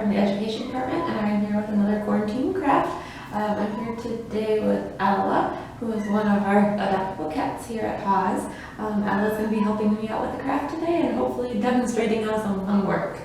from the Education Department, and I'm here with another quarantine craft. I'm here today with Ella, who is one of our adoptable cats here at HAWS. Ella's going to be helping me out with the craft today and hopefully demonstrating how some fun work.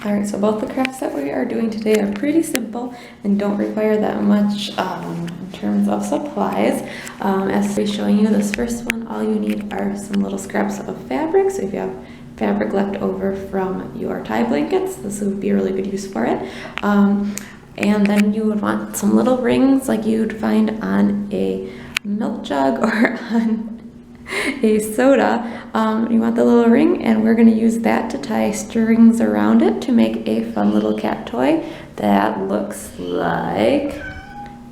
Alright, so both the crafts that we are doing today are pretty simple and don't require that much in terms of supplies. As we're showing you this first one, all you need are some little scraps of fabric. So if you have fabric left over from your tie blankets, this would be a really good use for it. And then you would want some little rings like you'd find on a milk jug or on a soda. You want the little ring, and we're going to use that to tie strings around it to make a fun little cat toy that looks like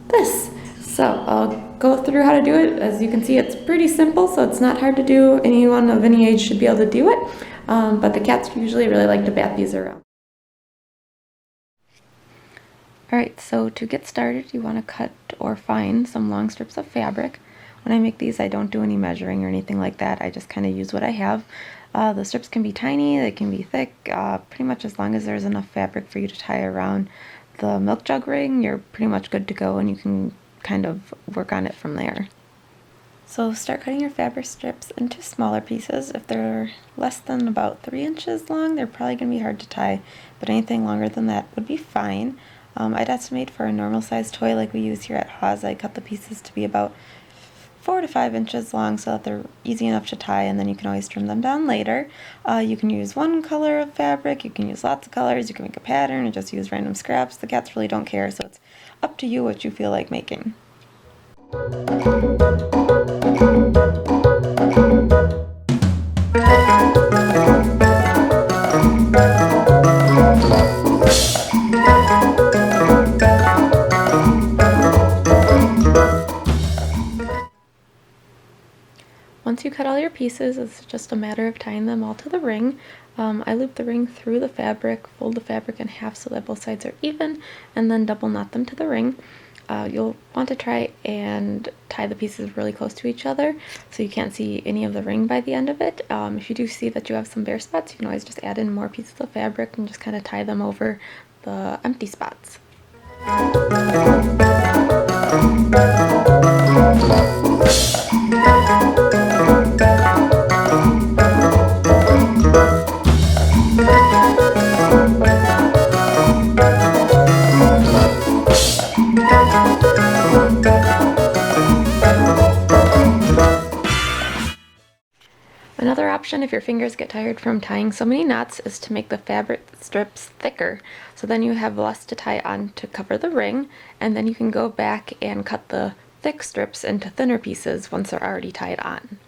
this. So I'll go through how to do it. As you can see, it's pretty simple, so it's not hard to do. Anyone of any age should be able to do it, but the cats usually really like to bat these around. Alright, so to get started, you want to cut or find some long strips of fabric. When I make these, I don't do any measuring or anything like that. I just kind of use what I have. The strips can be tiny, they can be thick, pretty much as long as there's enough fabric for you to tie around the milk jug ring, you're pretty much good to go, and you can kind of work on it from there. So start cutting your fabric strips into smaller pieces. If they're less than about 3 inches long, they're probably going to be hard to tie, but anything longer than that would be fine. I'd estimate for a normal size toy like we use here at HAWS, I cut the pieces to be about 4 to 5 inches long so that they're easy enough to tie, and then you can always trim them down later. You can use one color of fabric, you can use lots of colors, you can make a pattern, and just use random scraps. The cats really don't care, so it's up to you what you feel like making. Once you cut all your pieces, it's just a matter of tying them all to the ring. I loop the ring through the fabric, fold the fabric in half so that both sides are even, and then double knot them to the ring. You'll want to try and tie the pieces really close to each other so you can't see any of the ring by the end of it. If you do see that you have some bare spots, you can always just add in more pieces of fabric and just kind of tie them over the empty spots. Another option, if your fingers get tired from tying so many knots, is to make the fabric strips thicker. So then you have less to tie on to cover the ring, and then you can go back and cut the thick strips into thinner pieces once they're already tied on.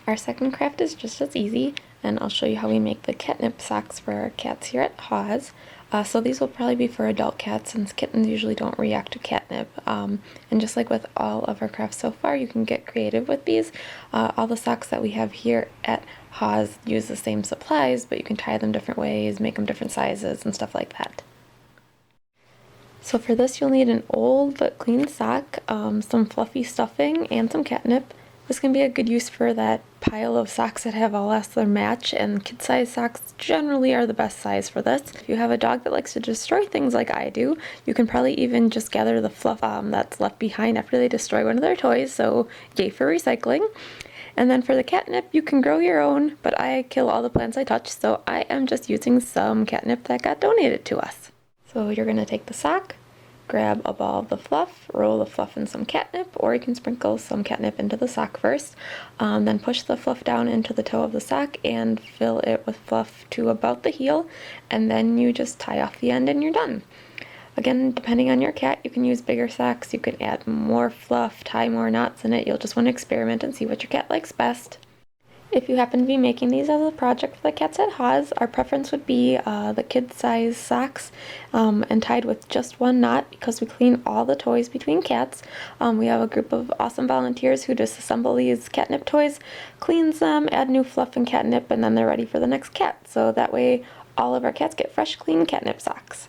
Our second craft is just as easy, and I'll show you how we make the catnip socks for our cats here at HAWS. So these will probably be for adult cats since kittens usually don't react to catnip. And just like with all of our crafts so far, you can get creative with these. All the socks that we have here at HAWS use the same supplies, but you can tie them different ways, make them different sizes, and stuff like that. So for this, you'll need an old but clean sock, some fluffy stuffing, and some catnip. This can be a good use for that pile of socks that have all less their match, and kid-size socks generally are the best size for this. If you have a dog that likes to destroy things like I do, you can probably even just gather the fluff that's left behind after they destroy one of their toys, so yay for recycling. And then for the catnip, you can grow your own, but I kill all the plants I touch, so I am just using some catnip that got donated to us. So you're going to take the sock, grab a ball of the fluff, roll the fluff in some catnip, or you can sprinkle some catnip into the sock first. Then push the fluff down into the toe of the sock and fill it with fluff to about the heel, and then you just tie off the end and you're done. Again, depending on your cat, you can use bigger socks, you can add more fluff, tie more knots in it. You'll just want to experiment and see what your cat likes best. If you happen to be making these as a project for the cats at HAWS, our preference would be the kid-size socks and tied with just one knot because we clean all the toys between cats. We have a group of awesome volunteers who just assemble these catnip toys, cleans them, add new fluff and catnip, and then they're ready for the next cat. So that way all of our cats get fresh, clean catnip socks.